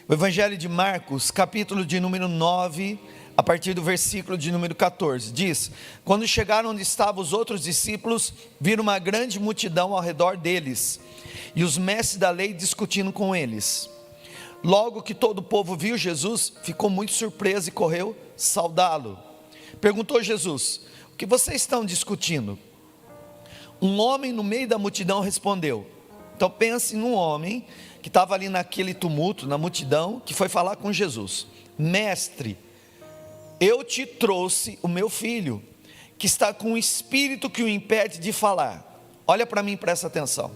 O Evangelho de Marcos, capítulo de número 9, a partir do versículo de número 14, diz: quando chegaram onde estavam os outros discípulos, viram uma grande multidão ao redor deles, e os mestres da lei discutindo com eles. Logo que todo o povo viu Jesus, ficou muito surpreso e correu saudá-lo. Perguntou Jesus: o que vocês estão discutindo? Um homem no meio da multidão respondeu. Então pense num homem que estava ali naquele tumulto, na multidão, que foi falar com Jesus: mestre, eu te trouxe o meu filho, que está com um espírito que o impede de falar. Olha para mim, presta atenção.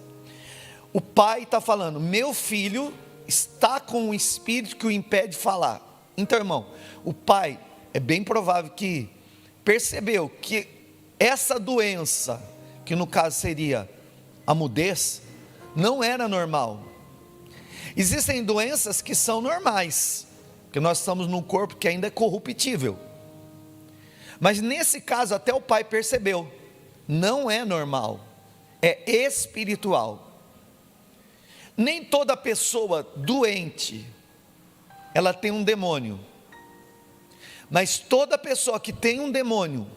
O pai está falando: meu filho está com um espírito que o impede de falar. Então, irmão, o pai, é bem provável que percebeu que essa doença, que no caso seria a mudez, não era normal. Existem doenças que são normais, porque nós estamos num corpo que ainda é corruptível. Mas nesse caso até o pai percebeu, não é normal, é espiritual. Nem toda pessoa doente, ela tem um demônio. Mas toda pessoa que tem um demônio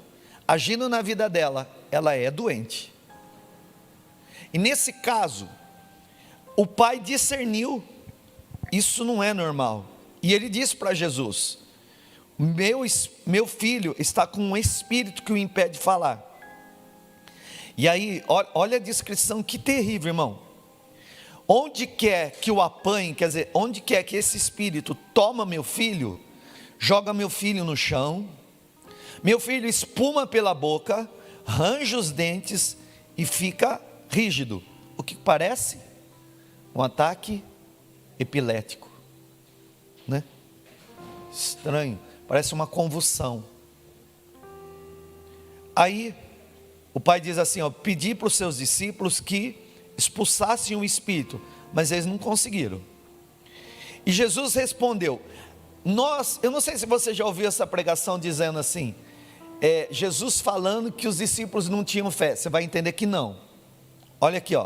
agindo na vida dela, ela é doente. E nesse caso, o pai discerniu, isso não é normal. E ele disse para Jesus: meu filho está com um espírito que o impede de falar. E aí, olha a descrição, que terrível, irmão. Onde quer que o apanhe, quer dizer, onde quer que esse espírito toma meu filho, joga meu filho no chão, meu filho espuma pela boca, range os dentes e fica rígido. O que parece? Um ataque epilético, né? Estranho, parece uma convulsão. Aí o pai diz assim, pedi para os seus discípulos que expulsassem o espírito, mas eles não conseguiram. E Jesus respondeu, eu não sei se você já ouviu essa pregação dizendo assim, Jesus falando que os discípulos não tinham fé. Você vai entender que não. Olha aqui,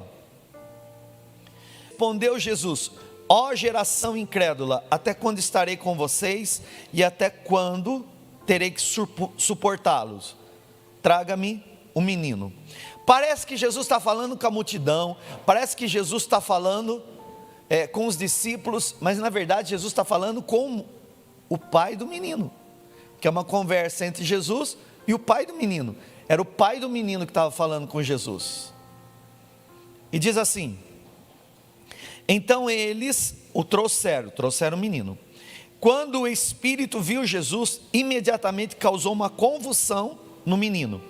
respondeu Jesus: ó geração incrédula, até quando estarei com vocês e até quando terei que suportá-los? Traga-me o menino. Parece que Jesus está falando com a multidão, parece que Jesus está falando com os discípulos, mas na verdade Jesus está falando com o pai do menino, que é uma conversa entre Jesus e o pai do menino. Era o pai do menino que estava falando com Jesus. E diz assim: então eles o trouxeram o menino. Quando o espírito viu Jesus, imediatamente causou uma convulsão no menino.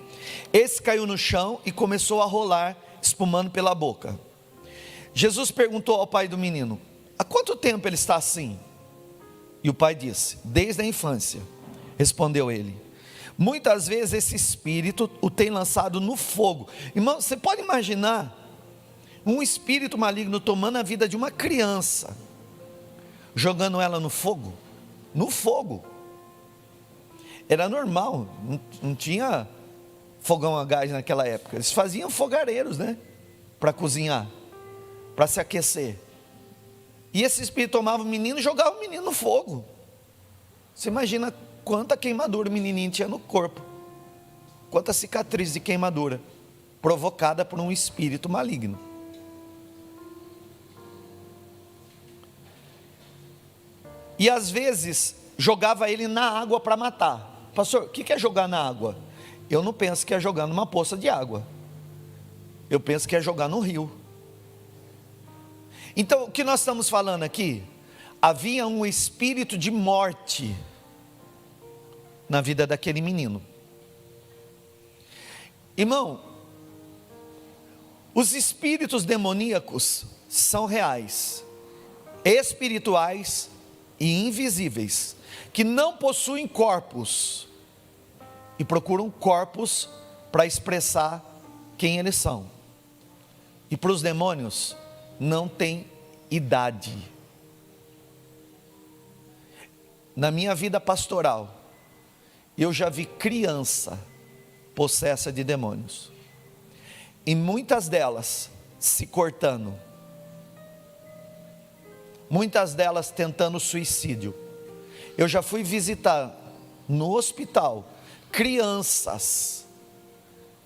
Esse caiu no chão e começou a rolar, espumando pela boca. Jesus perguntou ao pai do menino: há quanto tempo ele está assim? E o pai disse: desde a infância. Respondeu ele: muitas vezes esse espírito o tem lançado no fogo. Irmão, você pode imaginar um espírito maligno tomando a vida de uma criança, jogando ela no fogo? No fogo. Era normal, não tinha fogão a gás naquela época. Eles faziam fogareiros, né? Para cozinhar, para se aquecer. E esse espírito tomava o menino e jogava o menino no fogo. Você imagina quanta queimadura o menininho tinha no corpo, quanta cicatriz de queimadura provocada por um espírito maligno. E às vezes jogava ele na água para matar. Pastor, o que é jogar na água? Eu não penso que é jogar numa poça de água, eu penso que é jogar no rio. Então o que nós estamos falando aqui? Havia um espírito de morte na vida daquele menino. Irmão, os espíritos demoníacos são reais, espirituais e invisíveis, que não possuem corpos e procuram corpos para expressar quem eles são. E para os demônios não tem idade. Na minha vida pastoral, eu já vi criança possessa de demônios, e muitas delas se cortando, muitas delas tentando suicídio. Eu já fui visitar no hospital crianças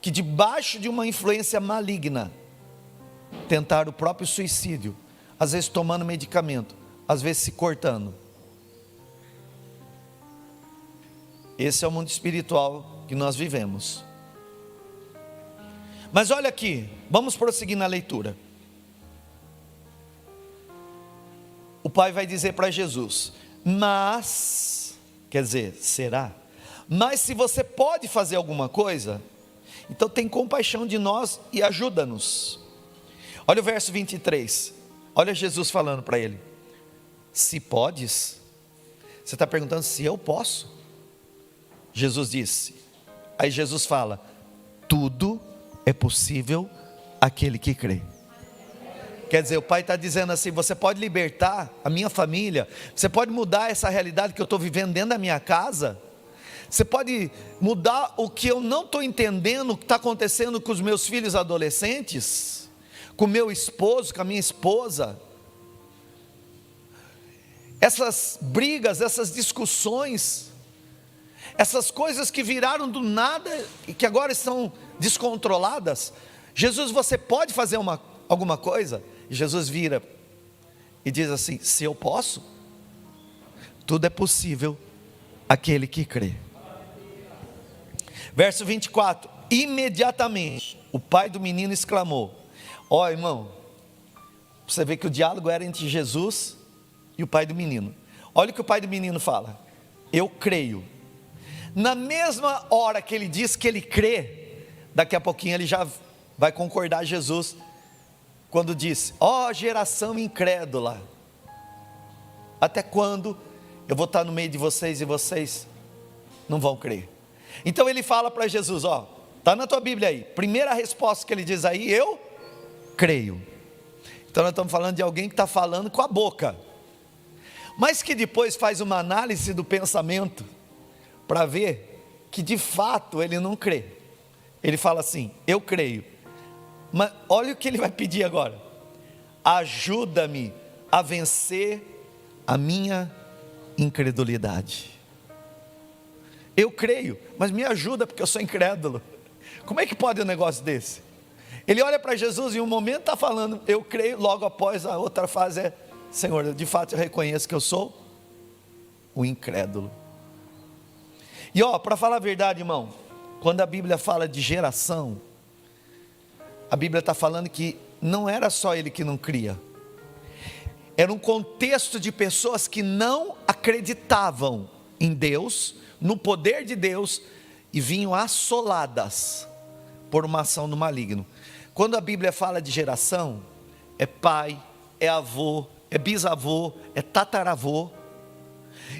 que debaixo de uma influência maligna tentaram o próprio suicídio, às vezes tomando medicamento, às vezes se cortando. Esse é o mundo espiritual que nós vivemos. Mas olha aqui, vamos prosseguir na leitura. O pai vai dizer para Jesus: mas, quer dizer, será? Mas se você pode fazer alguma coisa, então tem compaixão de nós e ajuda-nos. Olha o verso 23, olha Jesus falando para ele: se podes, você está perguntando se eu posso? Jesus disse, aí Jesus fala: tudo é possível aquele que crê. Quer dizer, o pai está dizendo assim: você pode libertar a minha família, você pode mudar essa realidade que eu estou vivendo dentro da minha casa, você pode mudar o que eu não estou entendendo, o que está acontecendo com os meus filhos adolescentes, com o meu esposo, com a minha esposa, essas brigas, essas discussões, essas coisas que viraram do nada e que agora estão descontroladas. Jesus, você pode fazer alguma coisa? E Jesus vira e diz assim: se eu posso, tudo é possível aquele que crê. Verso 24, imediatamente o pai do menino exclamou: ó irmão, você vê que o diálogo era entre Jesus e o pai do menino. Olha o que o pai do menino fala: eu creio. Na mesma hora que ele diz que ele crê, daqui a pouquinho ele já vai concordar Jesus, quando disse: ó geração incrédula, até quando eu vou estar no meio de vocês e vocês não vão crer? Então ele fala para Jesus: ó, está na tua Bíblia aí, primeira resposta que ele diz aí: eu creio. Então nós estamos falando de alguém que está falando com a boca, mas que depois faz uma análise do pensamento, para ver que de fato ele não crê. Ele fala assim: eu creio. Mas olha o que ele vai pedir agora: ajuda-me a vencer a minha incredulidade. Eu creio, mas me ajuda porque eu sou incrédulo. Como é que pode um negócio desse? Ele olha para Jesus e em um momento está falando eu creio, logo após a outra fase é: Senhor, de fato eu reconheço que eu sou o incrédulo. E ó, para falar a verdade, irmão, quando a Bíblia fala de geração, a Bíblia está falando que não era só ele que não cria, era um contexto de pessoas que não acreditavam em Deus, no poder de Deus, e vinham assoladas por uma ação do maligno. Quando a Bíblia fala de geração, é pai, é avô, é bisavô, é tataravô.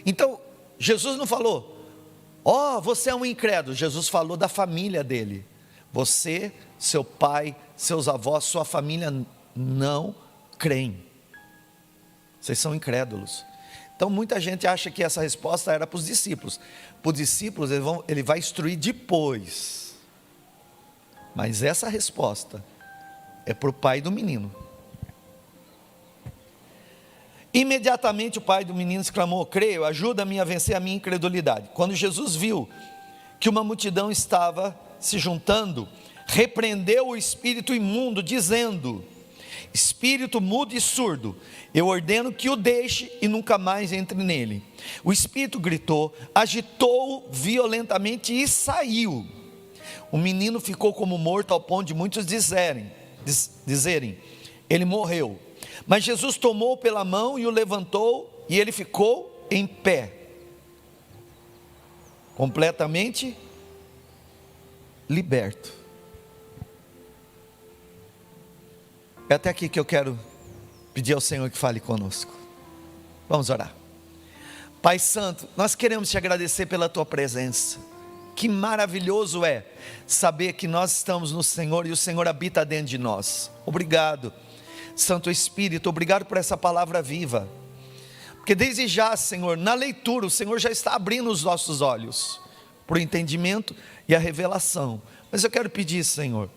Então Jesus não falou: ó, você é um incrédulo. Jesus falou da família dele: você, seu pai, seus avós, sua família não creem, vocês são incrédulos. Então muita gente acha que essa resposta era para os discípulos. Para os discípulos ele vai instruir depois, mas essa resposta é para o pai do menino. Imediatamente o pai do menino exclamou: creio, ajuda-me a vencer a minha incredulidade. Quando Jesus viu que uma multidão estava se juntando, repreendeu o espírito imundo, dizendo: espírito mudo e surdo, eu ordeno que o deixe e nunca mais entre nele. O espírito gritou, agitou-o violentamente e saiu. O menino ficou como morto, ao ponto de muitos dizerem: ele morreu. Mas Jesus tomou pela mão e o levantou, e ele ficou em pé, completamente liberto. É até aqui que eu quero pedir ao Senhor que fale conosco. Vamos orar. Pai Santo, nós queremos te agradecer pela tua presença. Que maravilhoso é saber que nós estamos no Senhor e o Senhor habita dentro de nós. Obrigado, Santo Espírito, obrigado por essa palavra viva, porque desde já, Senhor, na leitura o Senhor já está abrindo os nossos olhos para o entendimento e a revelação. Mas eu quero pedir, Senhor,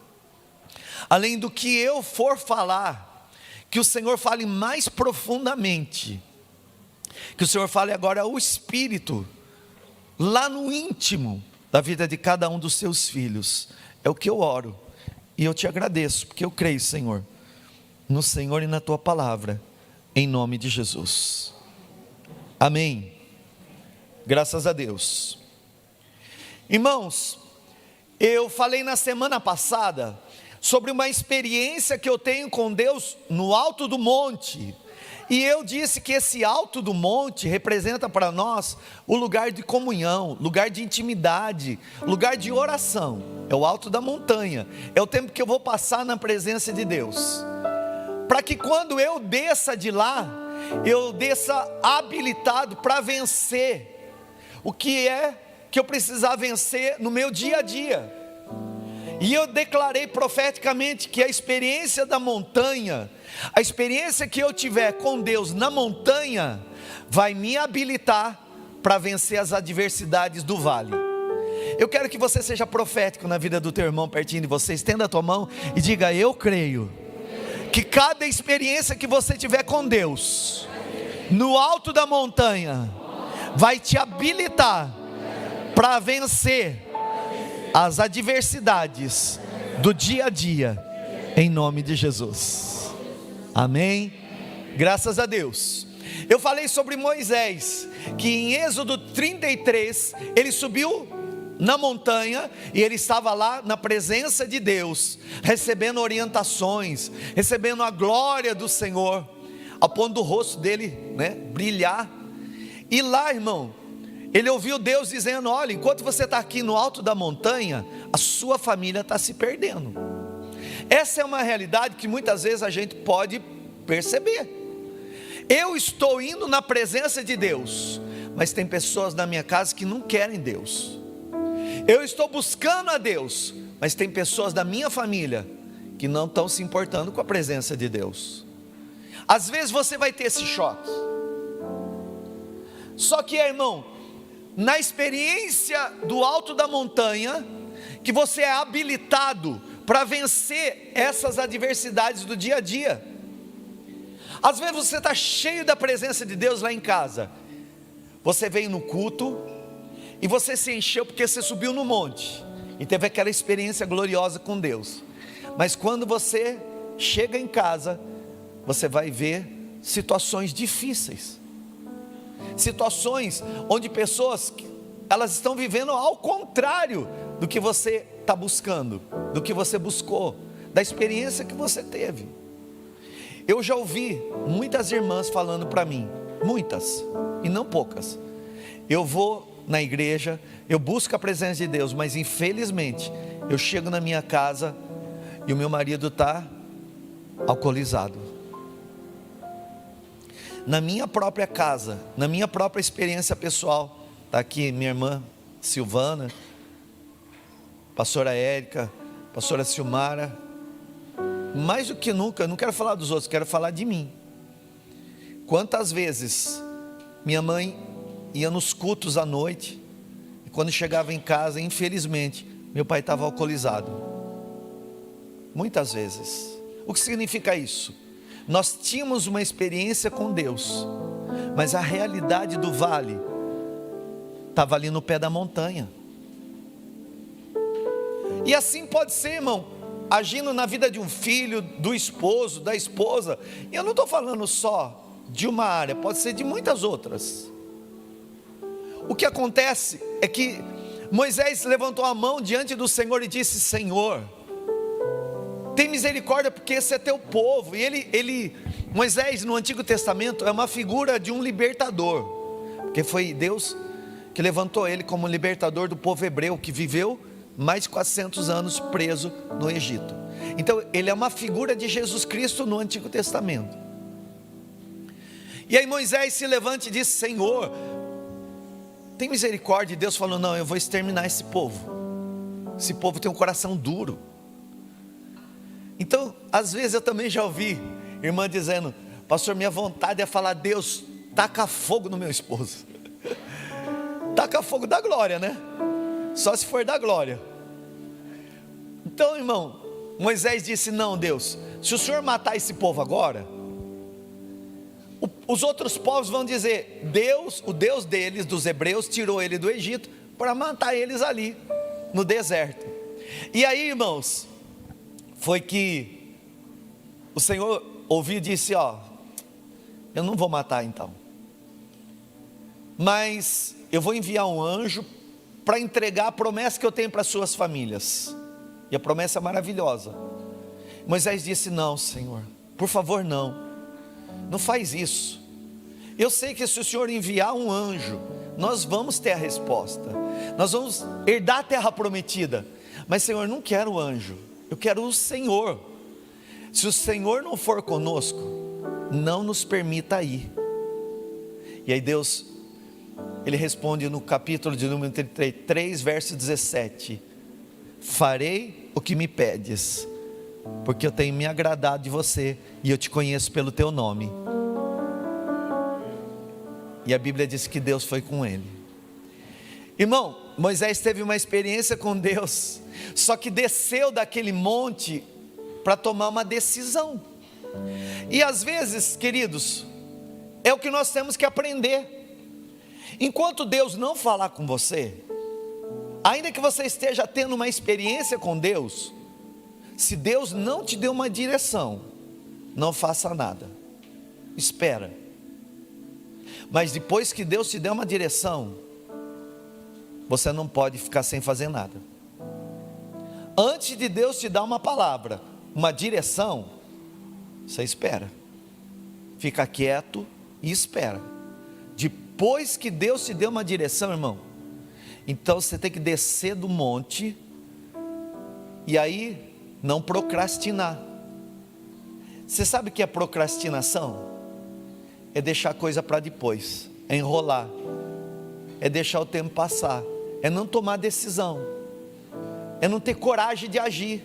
além do que eu for falar, que o Senhor fale mais profundamente, que o Senhor fale agora ao Espírito, lá no íntimo da vida de cada um dos seus filhos. É o que eu oro, e eu te agradeço, porque eu creio, Senhor, no Senhor e na tua palavra, em nome de Jesus, amém. Graças a Deus. Irmãos, eu falei na semana passada sobre uma experiência que eu tenho com Deus no alto do monte, e eu disse que esse alto do monte representa para nós o lugar de comunhão, lugar de intimidade, lugar de oração. É o alto da montanha, é o tempo que eu vou passar na presença de Deus, para que quando eu desça de lá, eu desça habilitado para vencer o que é que eu precisar vencer no meu dia a dia. E eu declarei profeticamente que a experiência da montanha, a experiência que eu tiver com Deus na montanha, vai me habilitar para vencer as adversidades do vale. Eu quero que você seja profético na vida do teu irmão pertinho de você. Estenda a tua mão e diga: eu creio que cada experiência que você tiver com Deus no alto da montanha vai te habilitar para vencer as adversidades do dia a dia, em nome de Jesus, amém? Graças a Deus. Eu falei sobre Moisés, que em Êxodo 33, ele subiu na montanha, e ele estava lá na presença de Deus, recebendo orientações, recebendo a glória do Senhor, ao ponto do rosto dele, brilhar. E lá, irmão, ele ouviu Deus dizendo: olha, enquanto você está aqui no alto da montanha, a sua família está se perdendo. Essa é uma realidade que muitas vezes a gente pode perceber. Eu estou indo na presença de Deus, mas tem pessoas na minha casa que não querem Deus. Eu estou buscando a Deus, mas tem pessoas da minha família que não estão se importando com a presença de Deus. Às vezes você vai ter esse choque. Só que, irmão, na experiência do alto da montanha, que você é habilitado para vencer essas adversidades do dia a dia. Às vezes você está cheio da presença de Deus lá em casa. Você veio no culto e você se encheu porque você subiu no monte e teve aquela experiência gloriosa com Deus. Mas quando você chega em casa, você vai ver situações difíceis, situações onde pessoas, elas estão vivendo ao contrário do que você está buscando, do que você buscou, da experiência que você teve. Eu já ouvi muitas irmãs falando para mim, muitas, e não poucas: eu vou na igreja, eu busco a presença de Deus, mas infelizmente, eu chego na minha casa e o meu marido está alcoolizado. Na minha própria casa, na minha própria experiência pessoal, está aqui minha irmã Silvana, pastora Érica, pastora Silmara. Mais do que nunca, eu não quero falar dos outros, quero falar de mim. Quantas vezes minha mãe ia nos cultos à noite, e quando chegava em casa, infelizmente, meu pai estava alcoolizado. Muitas vezes. O que significa isso? Nós tínhamos uma experiência com Deus, mas a realidade do vale estava ali no pé da montanha. E assim pode ser, irmão, agindo na vida de um filho, do esposo, da esposa. E eu não estou falando só de uma área, pode ser de muitas outras. O que acontece é que Moisés levantou a mão diante do Senhor e disse: Senhor, tem misericórdia, porque esse é teu povo. E Moisés no Antigo Testamento é uma figura de um libertador, porque foi Deus que levantou ele como libertador do povo hebreu, que viveu mais de 400 anos preso no Egito. Então ele é uma figura de Jesus Cristo no Antigo Testamento. E aí Moisés se levanta e diz: Senhor, tem misericórdia. E Deus falou: não, eu vou exterminar esse povo. Esse povo tem um coração duro. Então, às vezes eu também já ouvi irmã dizendo: pastor, minha vontade é falar: Deus, taca fogo no meu esposo. Taca fogo da glória, né? Só se for da glória. Então, irmão, Moisés disse: não, Deus, se o Senhor matar esse povo agora, os outros povos vão dizer: Deus, o Deus deles, dos hebreus, tirou ele do Egito para matar eles ali no deserto. E aí, irmãos, foi que o Senhor ouviu e disse: ó, eu não vou matar então, mas eu vou enviar um anjo para entregar a promessa que eu tenho para as suas famílias. E a promessa é maravilhosa. Moisés disse: não, Senhor, por favor, não faz isso. Eu sei que se o Senhor enviar um anjo, nós vamos ter a resposta, nós vamos herdar a terra prometida. Mas, Senhor, eu não quero o anjo, eu quero o Senhor. Se o Senhor não for conosco, não nos permita ir. E aí Deus, Ele responde no capítulo de número 33, verso 17: farei o que me pedes, porque eu tenho me agradado de você, e eu te conheço pelo teu nome. E a Bíblia diz que Deus foi com ele. Irmão, Moisés teve uma experiência com Deus, só que desceu daquele monte para tomar uma decisão. E às vezes, queridos, é o que nós temos que aprender. Enquanto Deus não falar com você, ainda que você esteja tendo uma experiência com Deus, se Deus não te deu uma direção, não faça nada, espera. Mas depois que Deus te der uma direção, você não pode ficar sem fazer nada. Antes de Deus te dar uma palavra, uma direção, você espera, fica quieto e espera. Depois que Deus te deu uma direção, irmão, então você tem que descer do monte, e aí não procrastinar. Você sabe o que é procrastinação? É deixar a coisa para depois, é enrolar, é deixar o tempo passar, é não tomar decisão, é não ter coragem de agir.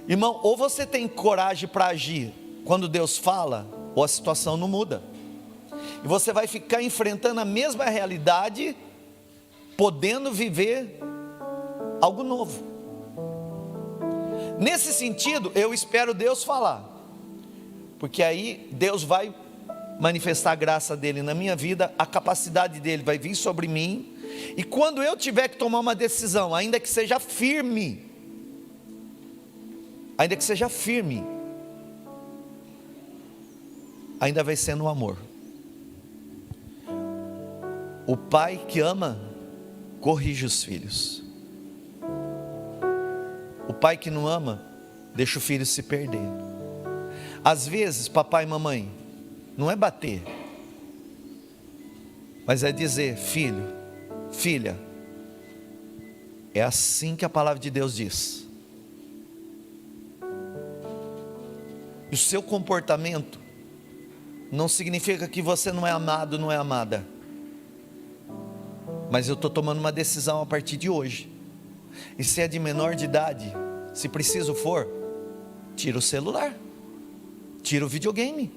Irmão, ou você tem coragem para agir quando Deus fala, ou a situação não muda, e você vai ficar enfrentando a mesma realidade, podendo viver algo novo. Nesse sentido, eu espero Deus falar, porque aí Deus vai manifestar a graça dele na minha vida, a capacidade dele vai vir sobre mim, e quando eu tiver que tomar uma decisão, ainda que seja firme, ainda vai ser no amor. O pai que ama, corrige os filhos. O pai que não ama, deixa o filho se perder. Às vezes, papai e mamãe, não é bater, mas é dizer: filho, filha, é assim que a palavra de Deus diz. E o seu comportamento não significa que você não é amado, não é amada, mas eu estou tomando uma decisão a partir de hoje. E se é de menor de idade, se preciso for, tira o celular, tira o videogame,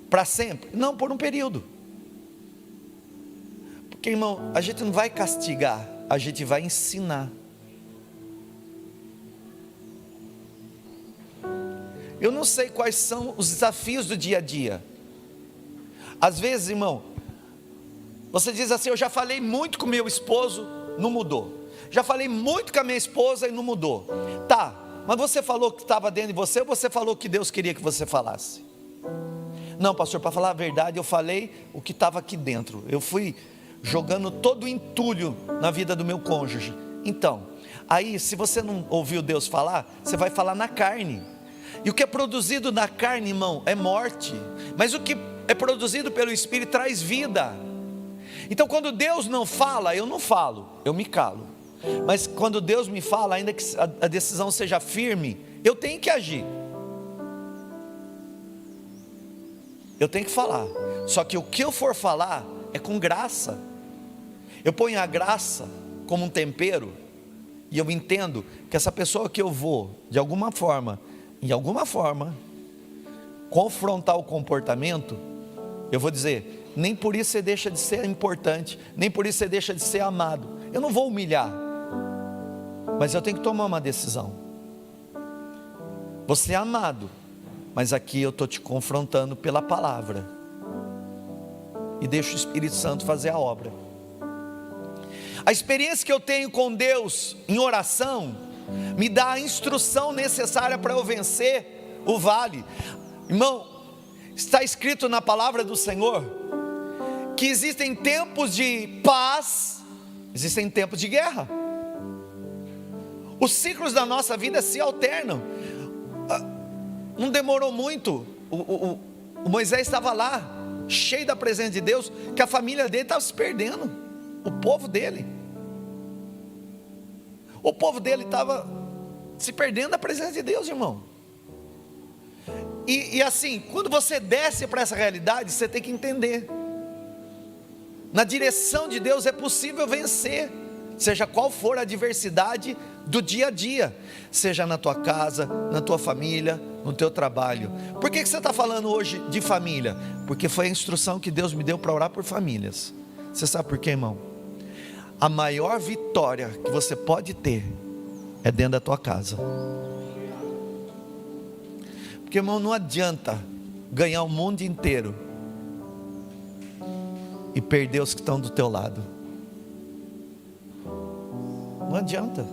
para sempre, não por um período. Porque, irmão, a gente não vai castigar, a gente vai ensinar. Eu não sei quais são os desafios do dia a dia. Às vezes, irmão, você diz assim: eu já falei muito com meu esposo, não mudou. Já falei muito com a minha esposa e não mudou. Tá, mas você falou que estava dentro de você, ou você falou que Deus queria que você falasse? Não, pastor, para falar a verdade, eu falei o que estava aqui dentro. Eu fui jogando todo o entulho na vida do meu cônjuge. Então, aí se você não ouviu Deus falar, você vai falar na carne. E o que é produzido na carne, irmão, é morte. Mas o que é produzido pelo Espírito traz vida. Então quando Deus não fala, eu não falo, eu me calo. Mas quando Deus me fala, ainda que a decisão seja firme, eu tenho que agir. Eu tenho que falar. Só que o que eu for falar é com graça. Eu ponho a graça como um tempero, e eu entendo que essa pessoa que eu vou, de alguma forma, confrontar o comportamento, eu vou dizer: nem por isso você deixa de ser importante, nem por isso você deixa de ser amado. Eu não vou humilhar, mas eu tenho que tomar uma decisão. Você é amado, Mas aqui eu estou te confrontando pela palavra. E deixa o Espírito Santo fazer a obra. A experiência que eu tenho com Deus em oração me dá a instrução necessária para eu vencer o vale. Irmão, está escrito na palavra do Senhor que existem tempos de paz, existem tempos de guerra. Os ciclos da nossa vida se alternam. Não demorou muito, o Moisés estava lá, cheio da presença de Deus, que a família dele estava se perdendo, o povo dele estava se perdendo da presença de Deus, irmão. E assim, quando você desce para essa realidade, você tem que entender, na direção de Deus é possível vencer, seja qual for a adversidade do dia a dia, seja na tua casa, na tua família, no teu trabalho. Por que você está falando hoje de família? Porque foi a instrução que Deus me deu para orar por famílias. Você sabe por quê, irmão? A maior vitória que você pode ter é dentro da tua casa. Porque, irmão, não adianta ganhar o mundo inteiro e perder os que estão do teu lado. Não adianta.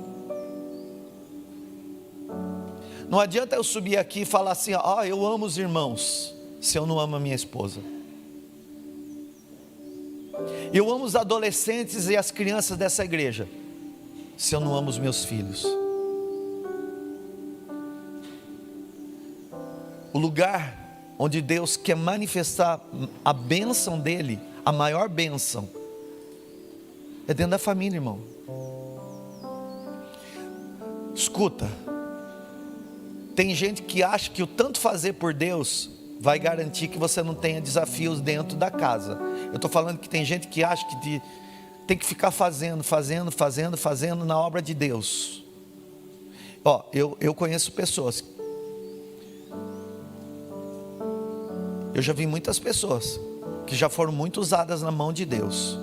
Não adianta eu subir aqui e falar assim, eu amo os irmãos, se eu não amo a minha esposa. Eu amo os adolescentes e as crianças dessa igreja, se eu não amo os meus filhos. O lugar onde Deus quer manifestar a bênção dele, a maior bênção, é dentro da família, irmão. Escuta, tem gente que acha que o tanto fazer por Deus vai garantir que você não tenha desafios dentro da casa. Eu estou falando que tem gente que acha que tem que ficar fazendo na obra de Deus. Eu conheço pessoas, eu já vi muitas pessoas que já foram muito usadas na mão de Deus,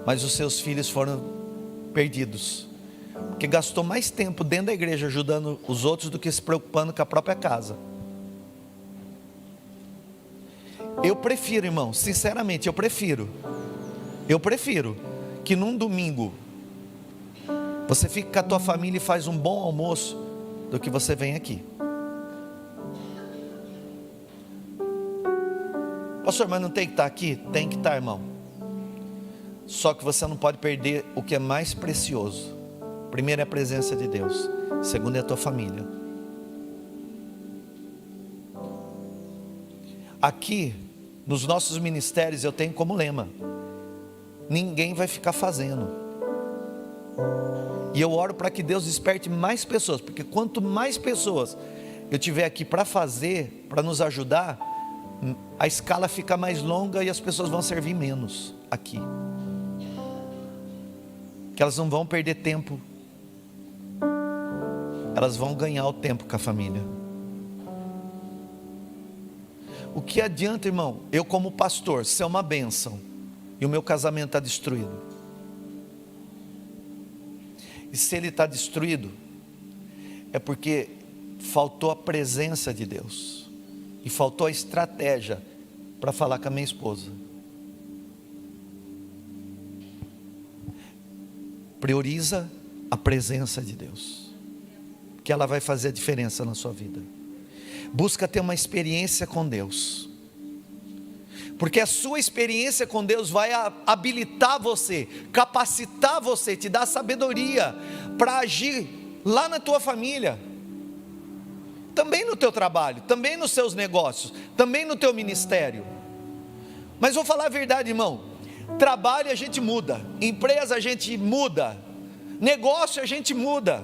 mas os seus filhos foram perdidos, porque gastou mais tempo dentro da igreja ajudando os outros do que se preocupando com a própria casa. Eu prefiro, irmão, sinceramente, eu prefiro que num domingo você fique com a tua família e faz um bom almoço, do que você vem aqui. Pastor, mas não tem que estar aqui? Tem que estar, irmão. Só que você não pode perder o que é mais precioso. Primeiro é a presença de Deus, segundo é a tua família. Aqui, nos nossos ministérios, eu tenho como lema: ninguém vai ficar fazendo. E eu oro para que Deus desperte mais pessoas, porque quanto mais pessoas eu tiver aqui para fazer, para nos ajudar, a escala fica mais longa e as pessoas vão servir menos aqui, que elas não vão perder tempo, elas vão ganhar o tempo com a família. O que adianta, irmão, eu como pastor ser uma bênção e o meu casamento está destruído? E se ele está destruído, é porque faltou a presença de Deus e faltou a estratégia para falar com a minha esposa. Prioriza a presença de Deus, que ela vai fazer a diferença na sua vida. Busca ter uma experiência com Deus, porque a sua experiência com Deus vai habilitar você, capacitar você, te dar sabedoria para agir lá na tua família, também no teu trabalho, também nos seus negócios, também no teu ministério. Mas vou falar a verdade, irmão, trabalho a gente muda, empresa a gente muda, negócio a gente muda.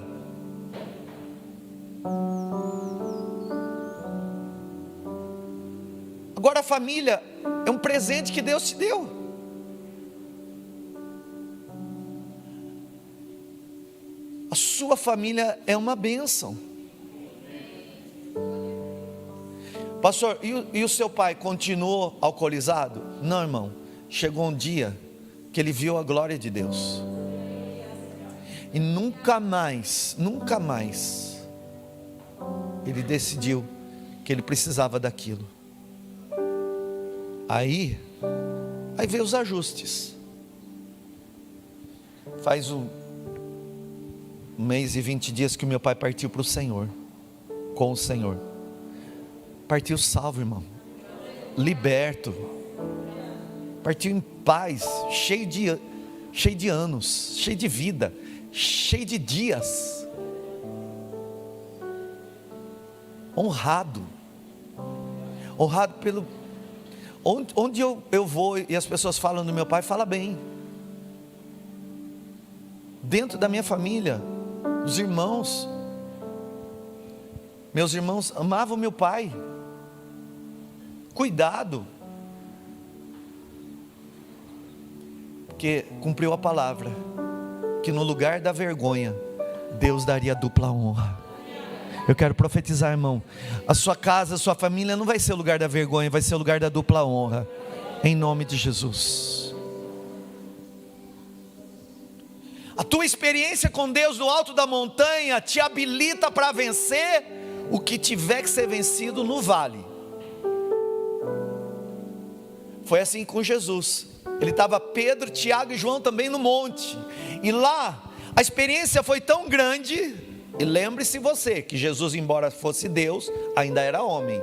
Agora a família é um presente que Deus te deu. A sua família é uma bênção. Pastor, e o seu pai continuou alcoolizado? Não, irmão, chegou um dia que ele viu a glória de Deus e nunca mais ele decidiu que ele precisava daquilo. Aí veio os ajustes. Faz um mês e 20 dias que o meu pai partiu para o Senhor, com o Senhor. Partiu salvo, irmão, liberto, partiu em paz, cheio de anos, cheio de vida, cheio de dias, honrado pelo, onde eu vou e as pessoas falam do meu pai, fala bem. Dentro da minha família, os irmãos, meus irmãos amavam meu pai. Cuidado, porque cumpriu a palavra, que no lugar da vergonha, Deus daria dupla honra. Eu quero profetizar, irmão, a sua casa, a sua família não vai ser o lugar da vergonha, vai ser o lugar da dupla honra, em nome de Jesus. A tua experiência com Deus no alto da montanha te habilita para vencer o que tiver que ser vencido no vale. Foi assim com Jesus. Ele estava Pedro, Tiago e João também no monte, e lá a experiência foi tão grande. E lembre-se você, que Jesus, embora fosse Deus, ainda era homem.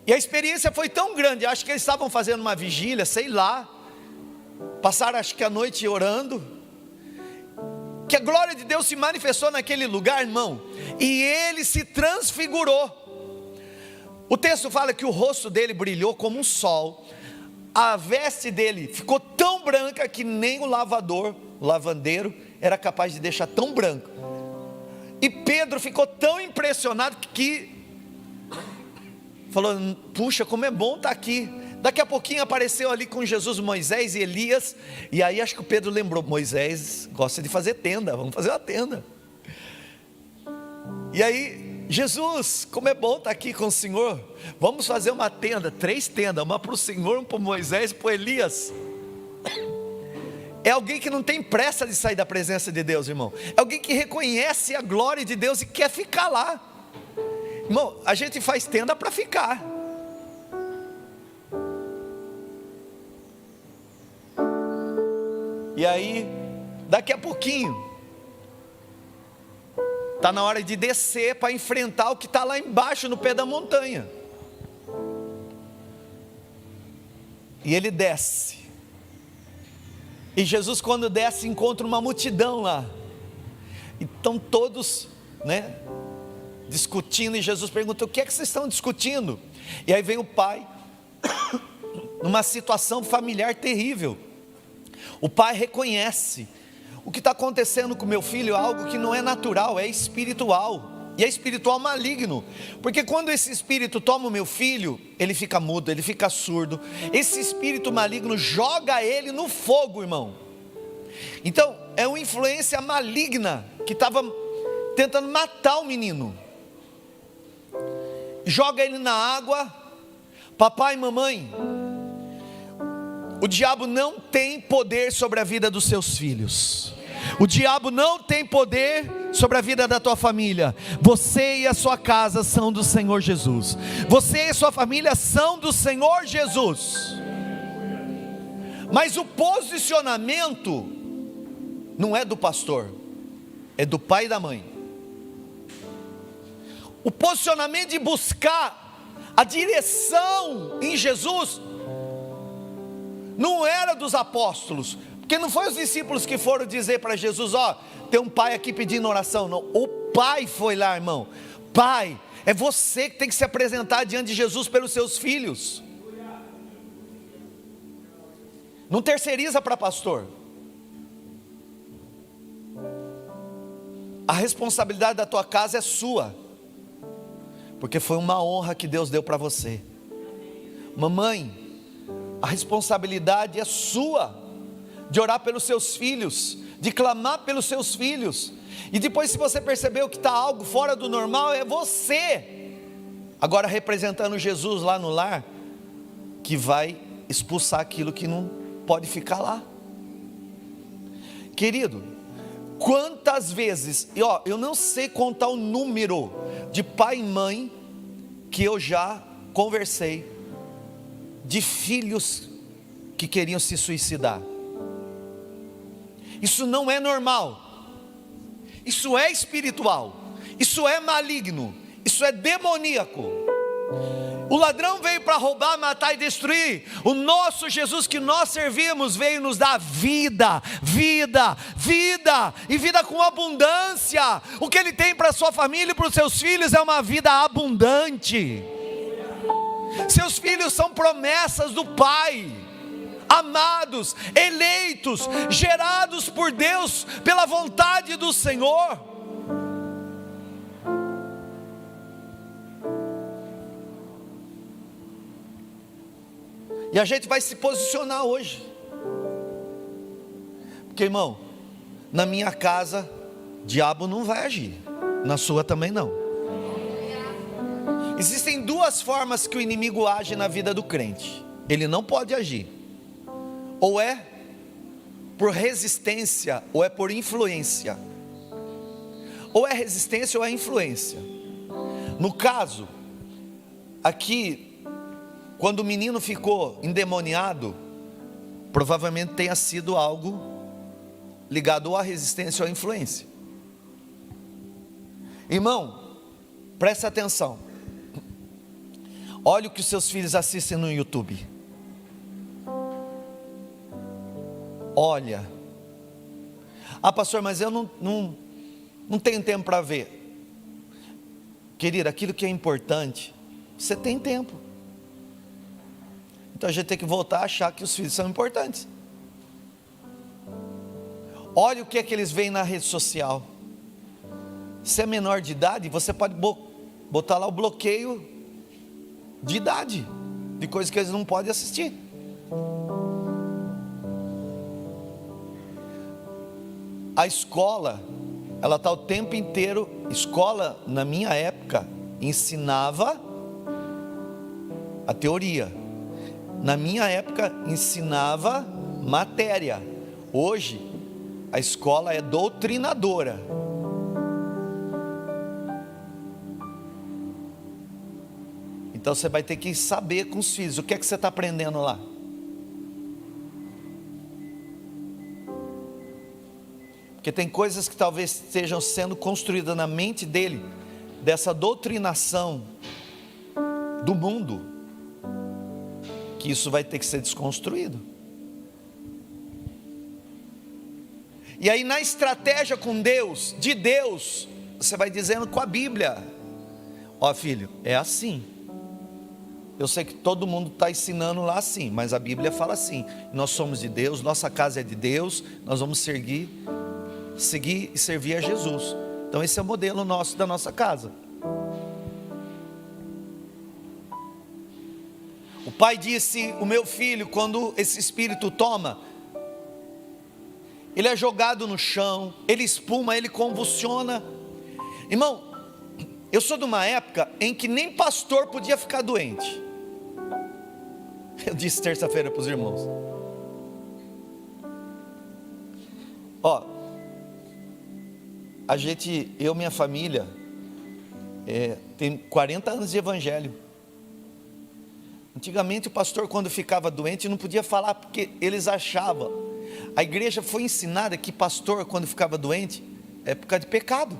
E a experiência foi tão grande, acho que eles estavam fazendo uma vigília, sei lá, passaram acho que a noite orando, que a glória de Deus se manifestou naquele lugar, irmão, e ele se transfigurou. O texto fala que o rosto dele brilhou como um sol, a veste dele ficou tão branca que nem o lavandeiro era capaz de deixar tão branco. E Pedro ficou tão impressionado que falou: puxa, como é bom estar aqui. Daqui a pouquinho apareceu ali com Jesus Moisés e Elias, e aí acho que o Pedro lembrou: Moisés gosta de fazer tenda, vamos fazer uma tenda. E aí, Jesus, como é bom estar aqui com o Senhor, vamos fazer uma tenda, 3 tendas, uma para o Senhor, uma para o Moisés e para o Elias. É alguém que não tem pressa de sair da presença de Deus, irmão. É alguém que reconhece a glória de Deus e quer ficar lá. Irmão, a gente faz tenda para ficar. E aí, daqui a pouquinho, está na hora de descer para enfrentar o que está lá embaixo no pé da montanha. E ele desce. E Jesus, quando desce, encontra uma multidão lá. Então todos, discutindo, e Jesus pergunta: o que é que vocês estão discutindo? E aí vem o pai, numa situação familiar terrível. O pai reconhece: o que está acontecendo com meu filho é algo que não é natural, é espiritual. E é espiritual maligno, porque quando esse espírito toma o meu filho, ele fica mudo, ele fica surdo. Esse espírito maligno joga ele no fogo, irmão. Então é uma influência maligna que estava tentando matar o menino. Joga ele na água. Papai e mamãe, o diabo não tem poder sobre a vida dos seus filhos. O diabo não tem poder sobre a vida da tua família. Você e a sua casa são do Senhor Jesus. Você e a sua família são do Senhor Jesus. Mas o posicionamento não é do pastor, é do pai e da mãe. O posicionamento de buscar a direção em Jesus não era dos apóstolos, porque não foi os discípulos que foram dizer para Jesus: tem um pai aqui pedindo oração. Não, o pai foi lá, irmão. Pai, é você que tem que se apresentar diante de Jesus pelos seus filhos. Não terceiriza para pastor. A responsabilidade da tua casa é sua, porque foi uma honra que Deus deu para você. Mamãe, a responsabilidade é sua, de orar pelos seus filhos, de clamar pelos seus filhos. E depois, se você percebeu que está algo fora do normal, é você, agora representando Jesus lá no lar, que vai expulsar aquilo que não pode ficar lá. Querido, Quantas vezes, eu não sei contar o número de pai e mãe que eu já conversei, de filhos que queriam se suicidar. Isso não é normal, isso é espiritual, isso é maligno, isso é demoníaco. O ladrão veio para roubar, matar e destruir. O nosso Jesus que nós servimos veio nos dar vida, vida, vida, e vida com abundância. O que Ele tem para a sua família e para os seus filhos é uma vida abundante. Seus filhos são promessas do Pai, amados, eleitos, gerados por Deus, pela vontade do Senhor. E a gente vai se posicionar hoje, porque, irmão, na minha casa, diabo não vai agir, na sua também não. Existem duas formas que o inimigo age na vida do crente. Ele não pode agir, ou é por resistência, ou é por influência. Ou é resistência ou é influência. No caso, aqui, quando o menino ficou endemoniado, provavelmente tenha sido algo ligado à resistência ou à influência. Irmão, preste atenção. Olha o que os seus filhos assistem no YouTube. Olha. Ah, pastor, mas eu não tenho tempo para ver. Querida, aquilo que é importante, você tem tempo. Então a gente tem que voltar a achar que os filhos são importantes. Olha o que é que eles veem na rede social. Se é menor de idade, você pode botar lá o bloqueio de idade, de coisas que eles não podem assistir. A escola, ela está o tempo inteiro. Escola, na minha época, ensinava a teoria. Na minha época, ensinava matéria. Hoje, a escola é doutrinadora. Então você vai ter que saber com os filhos, o que é que você está aprendendo lá? Porque tem coisas que talvez estejam sendo construídas na mente dele, dessa doutrinação do mundo, que isso vai ter que ser desconstruído. E aí na estratégia com Deus, de Deus, você vai dizendo com a Bíblia: ó filho, é assim. Eu sei que todo mundo está ensinando lá assim, mas a Bíblia fala assim: nós somos de Deus, nossa casa é de Deus, nós vamos seguir e servir a Jesus. Então esse é o modelo nosso, da nossa casa. O pai disse: o meu filho, quando esse espírito toma, ele é jogado no chão, ele espuma, ele convulsiona. Irmão, eu sou de uma época em que nem pastor podia ficar doente. Eu disse terça-feira para os irmãos: ó, eu e minha família tem 40 anos de evangelho. Antigamente o pastor, quando ficava doente, não podia falar, porque eles achavam, a igreja foi ensinada que pastor, quando ficava doente, é por causa de pecado.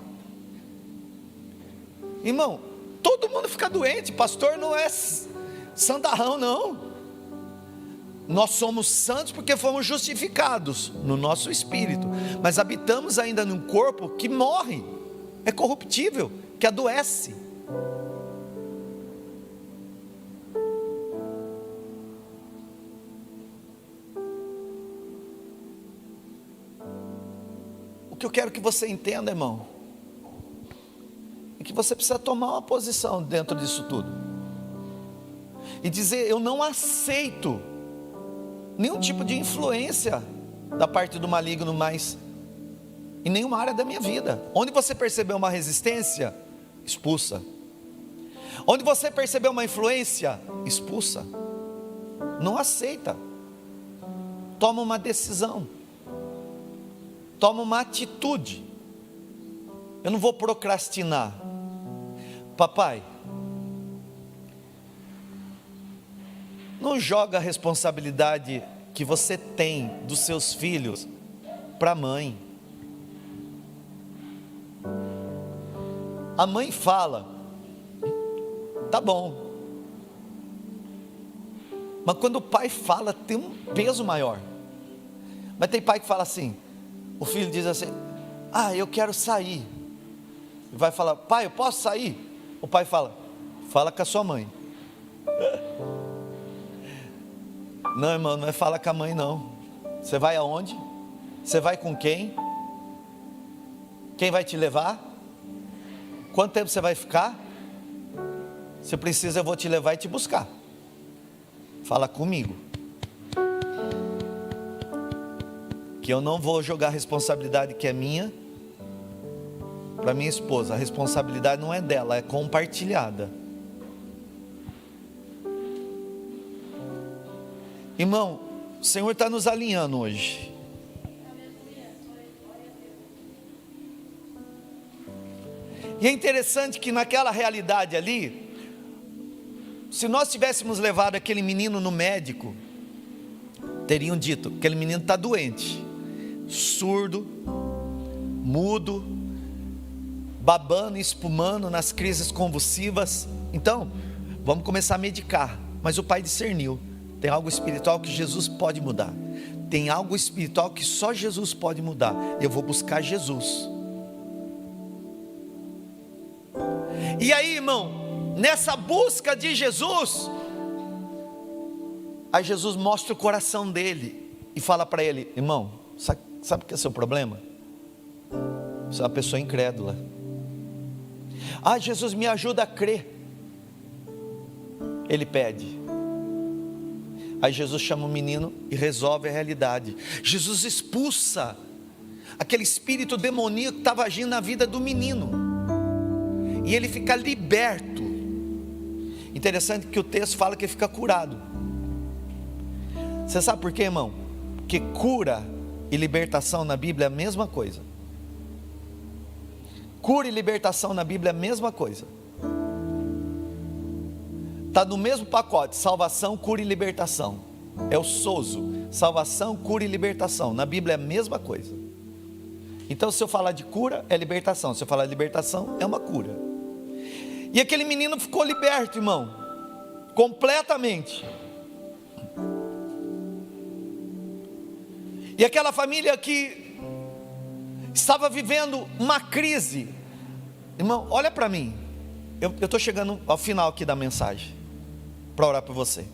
Irmão, todo mundo fica doente, pastor não é santarrão não. Nós somos santos porque fomos justificados no nosso espírito, mas habitamos ainda num corpo que morre, é corruptível, que adoece. O que eu quero que você entenda, irmão, é que você precisa tomar uma posição dentro disso tudo e dizer: eu não aceito nenhum tipo de influência da parte do maligno mais em nenhuma área da minha vida. Onde você percebeu uma resistência, expulsa. Onde você percebeu uma influência, expulsa. Não aceita. Toma uma decisão. Toma uma atitude. Eu não vou procrastinar. Papai, não joga a responsabilidade que você tem dos seus filhos para a mãe. A mãe fala, tá bom. Mas quando o pai fala, tem um peso maior. Mas tem pai que fala assim, o filho diz assim, eu quero sair. Vai falar, pai, eu posso sair? O pai fala, fala com a sua mãe. Não, irmão, não é fala com a mãe não. Você vai aonde? Você vai com quem? Quem vai te levar? Quanto tempo você vai ficar? Se precisa, eu vou te levar e te buscar. Fala comigo. Que eu não vou jogar a responsabilidade que é minha para minha esposa. A responsabilidade não é dela, é compartilhada. Irmão, o Senhor está nos alinhando hoje. E é interessante que naquela realidade ali, se nós tivéssemos levado aquele menino no médico, teriam dito, aquele menino está doente, surdo, mudo, babando e espumando nas crises convulsivas. Então, vamos começar a medicar. Mas o pai discerniu, tem algo espiritual que Jesus pode mudar. Tem algo espiritual que só Jesus pode mudar. Eu vou buscar Jesus. E aí, irmão, nessa busca de Jesus, aí Jesus mostra o coração dele e fala para ele, irmão, sabe o que é o seu problema? Você é uma pessoa incrédula. Jesus, me ajuda a crer. Ele pede. Aí Jesus chama o menino e resolve a realidade. Jesus expulsa aquele espírito demoníaco que estava agindo na vida do menino. E ele fica liberto. Interessante que o texto fala que ele fica curado. Você sabe por quê, irmão? Porque cura e libertação na Bíblia é a mesma coisa. Cura e libertação na Bíblia é a mesma coisa. Está no mesmo pacote, salvação, cura e libertação. É o sozo, salvação, cura e libertação. Na Bíblia é a mesma coisa. Então se eu falar de cura, é libertação. Se eu falar de libertação, é uma cura. E aquele menino ficou liberto, irmão, completamente. E aquela família que estava vivendo uma crise, irmão, olha para mim, eu estou chegando ao final aqui da mensagem, para orar por você.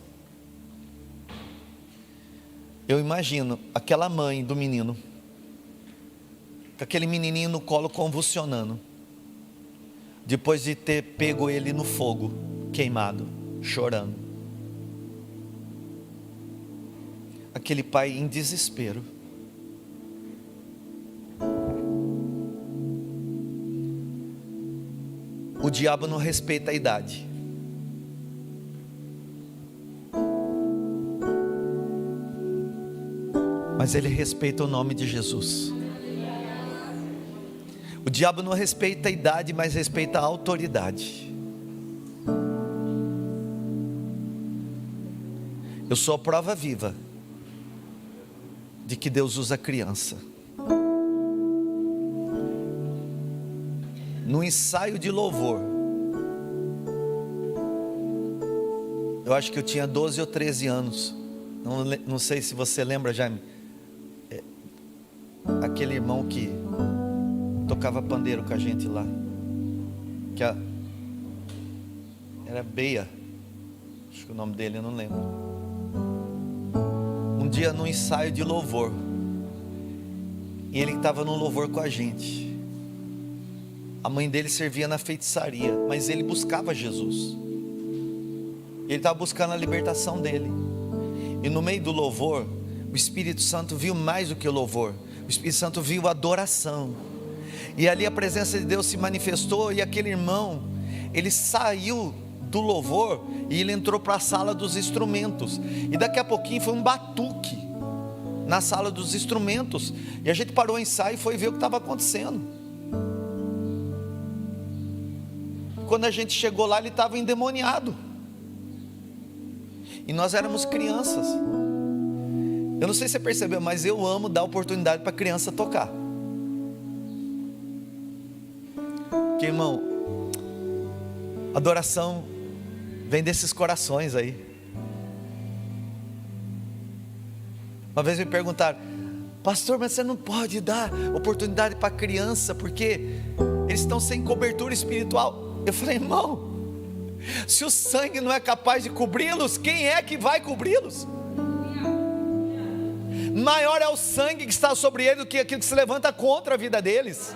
Eu imagino aquela mãe do menino, com aquele menininho no colo convulsionando, depois de ter pego ele no fogo, queimado, chorando. Aquele pai em desespero. O diabo não respeita a idade. Mas ele respeita o nome de Jesus. O diabo não respeita a idade, mas respeita a autoridade. Eu sou a prova viva de que Deus usa criança. No ensaio de louvor, eu acho que eu tinha 12 ou 13 anos, não sei se você lembra, Jaime, aquele irmão que tocava pandeiro com a gente lá, era Beia, acho que o nome dele eu não lembro. Um dia no ensaio de louvor, e ele estava no louvor com a gente. A mãe dele servia na feitiçaria, mas ele buscava Jesus. Ele estava buscando a libertação dele. E no meio do louvor, o Espírito Santo viu mais do que o louvor. O Espírito Santo viu a adoração. E ali a presença de Deus se manifestou. E aquele irmão, ele saiu do louvor e ele entrou para a sala dos instrumentos. E daqui a pouquinho foi um batuque. na sala dos instrumentos, e a gente parou o ensaio e foi ver o que estava acontecendo. Quando a gente chegou lá, ele estava endemoniado, e nós éramos crianças. Eu não sei se você percebeu, mas eu amo dar oportunidade para criança tocar. Porque, irmão, adoração vem desses corações aí. Uma vez me perguntaram: pastor, mas você não pode dar oportunidade para criança porque eles estão sem cobertura espiritual. Eu falei: irmão, se o sangue não é capaz de cobri-los, quem é que vai cobri-los? Maior é o sangue que está sobre eles do que aquilo que se levanta contra a vida deles.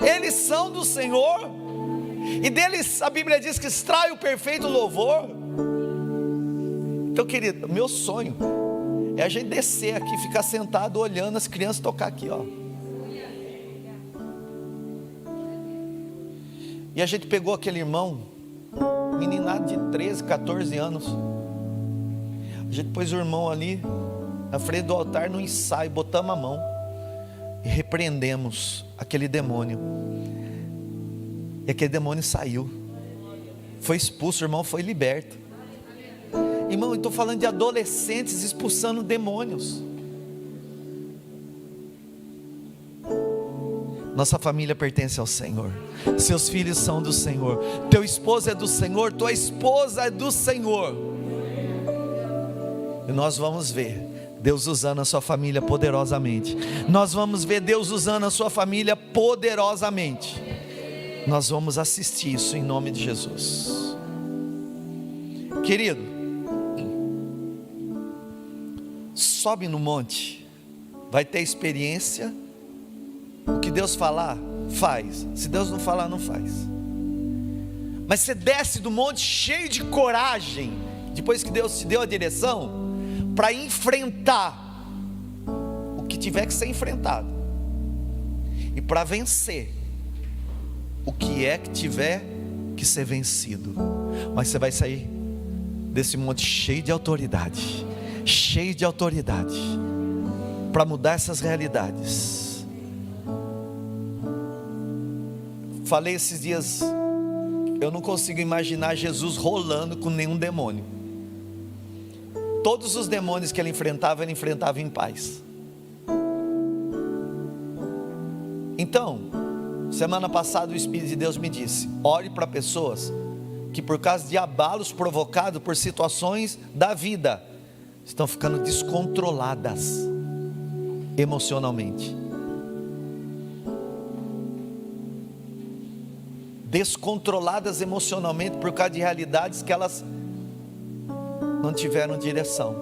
Eles são do Senhor, e deles a Bíblia diz que extrai o perfeito louvor. Então, querido, meu sonho é a gente descer aqui, ficar sentado olhando as crianças tocar aqui, ó. E a gente pegou aquele irmão, meninado de 13, 14 anos. A gente pôs o irmão ali na frente do altar no ensaio, botamos a mão e repreendemos aquele demônio. E aquele demônio saiu, foi expulso, o irmão foi liberto. Irmão, eu estou falando de adolescentes expulsando demônios. Nossa família pertence ao Senhor, seus filhos são do Senhor, teu esposo é do Senhor, tua esposa é do Senhor. E nós vamos ver Deus usando a sua família poderosamente. Nós vamos ver Deus usando a sua família poderosamente. Nós vamos assistir isso em nome de Jesus. Querido, sobe no monte, vai ter experiência. O que Deus falar, faz. Se Deus não falar, não faz. Mas você desce do monte cheio de coragem, depois que Deus te deu a direção, para enfrentar o que tiver que ser enfrentado, e para vencer o que é que tiver que ser vencido. Mas você vai sair desse monte cheio de autoridade, cheio de autoridade, para mudar essas realidades. Falei esses dias, eu não consigo imaginar Jesus rolando com nenhum demônio. Todos os demônios que ele enfrentava em paz. Então, semana passada o Espírito de Deus me disse: ore para pessoas que por causa de abalos provocados por situações da vida, estão ficando descontroladas emocionalmente. Descontroladas emocionalmente por causa de realidades que elas não tiveram direção.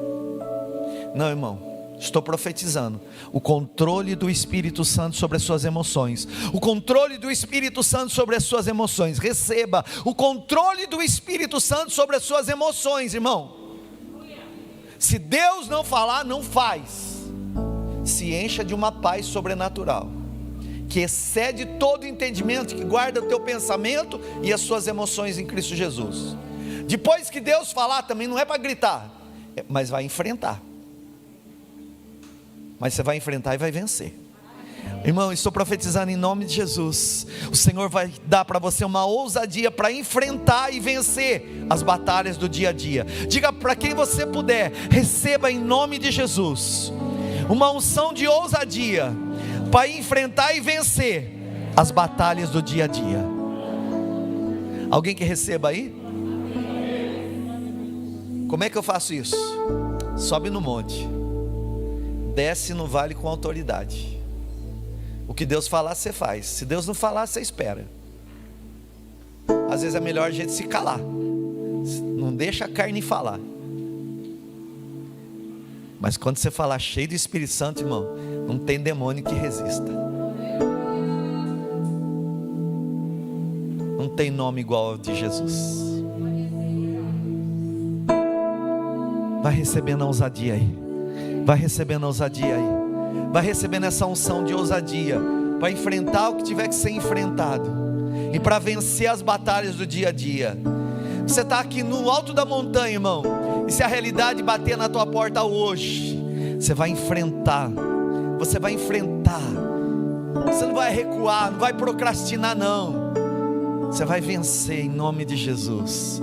Não, irmão, estou profetizando o controle do Espírito Santo sobre as suas emoções. O controle do Espírito Santo sobre as suas emoções. Receba o controle do Espírito Santo sobre as suas emoções, irmão. Se Deus não falar, não faz. Se encha de uma paz sobrenatural, que excede todo entendimento, que guarda o teu pensamento e as suas emoções em Cristo Jesus. Depois que Deus falar, também não é para gritar, mas vai enfrentar. Mas você vai enfrentar e vai vencer. Irmão, estou profetizando em nome de Jesus. O Senhor vai dar para você uma ousadia para enfrentar e vencer as batalhas do dia a dia. Diga para quem você puder: receba em nome de Jesus uma unção de ousadia para enfrentar e vencer as batalhas do dia a dia. Alguém que receba aí? Como é que eu faço isso? Sobe no monte, desce no vale com autoridade. O que Deus falar, você faz. Se Deus não falar, você espera. Às vezes é melhor a gente se calar. Não deixa a carne falar. Mas quando você falar cheio do Espírito Santo, irmão, não tem demônio que resista. Não tem nome igual ao de Jesus. Vai recebendo a ousadia aí. Vai recebendo a ousadia aí. Vai recebendo essa unção de ousadia para enfrentar o que tiver que ser enfrentado e para vencer as batalhas do dia a dia. Você está aqui no alto da montanha, irmão, e se a realidade bater na tua porta hoje, Você vai enfrentar. Você vai enfrentar. Você não vai recuar, não vai procrastinar não. Você vai vencer em nome de Jesus.